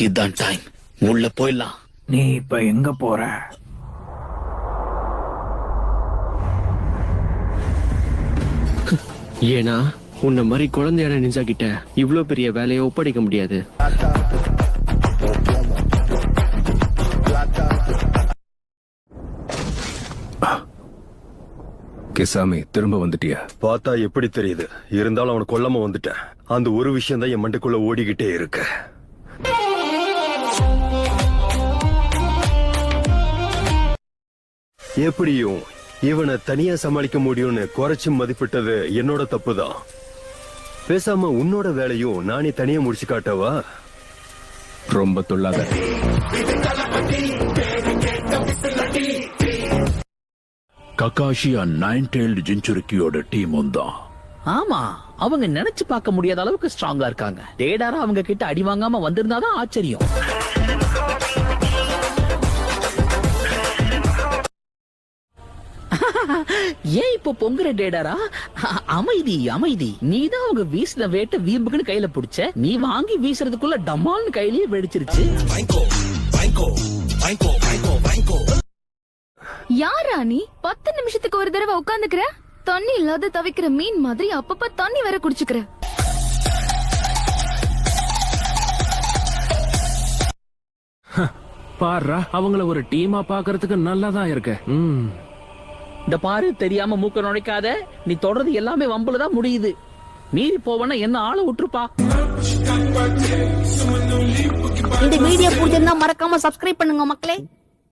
இதான் டைம், உள்ள போயிடலாம். நீ இப்ப எங்க போற? ஏன்னா உன்ன மாதிரி குழந்தையான நிஞ்சா கிட்ட இவ்ளோ பெரிய வேலையை ஒப்படைக்க முடியாது. கிசாமி, திரும்ப வந்துட்டியா? பார்த்தா எப்படி தெரியுது? இருந்தாலும் அவனை கொல்லாம வந்துட்டேன். அந்த ஒரு விஷயம் தான் என் மண்டைக்குள்ள ஓடிக்கிட்டே இருக்கு. எப்படியும் இவனை தனியா சமாளிக்க முடியும்னு குறைச்சு மதிப்பிட்டது என்னோட தப்புதான். பேசாம உன்னோட வேலையும் நானே தனியா முடிச்சு காட்டவா? ரொம்ப தொல்லாத. ககாஷியா நைன் டெய்ல்டு ஜின்சுரிக்கியோட டீம் தான். ஆமா, அவங்க நினைச்சு பார்க்க முடியாத அளவுக்கு ஸ்ட்ராங்கா இருக்காங்க. டேடாரா அவங்க கிட்ட அடி வாங்காம வந்திருந்தாதான் ஆச்சரியம். ஏன் இப்போ பொங்குற டேடாரா? அமைதி அமைதி. நீதான் அவங்க வீசின வேட்ட வீம்புக்குன்னு கையில பிடிச்ச. நீ வாங்கி வீசுறதுக்குள்ள டமால்னு கையிலேயே வெடிச்சிருச்சு. யாரா நீ? 10 நிமிஷத்துக்கு ஒரு தடவை உட்காந்துக்கிற. தண்ணி இல்லாத தவிக்கிற மீன் மாதிரி அப்பப்ப தண்ணி வேற குடிச்சுக்கிற. பாருடா, அவங்கள ஒரு டீமா பாக்குறதுக்கு நல்லாதான் இருக்கு. இந்த பாரு, தெரியாம மூக்க நுழைக்காத. நீ தொடர்றது எல்லாமே வம்புலதான் முடியுது. மீறி போவனா என்ன ஆள விட்டுருப்பா. இந்த வீடியோ பிடிச்சிருந்தா மறக்காம சப்ஸ்கிரைப் பண்ணுங்க மக்களே.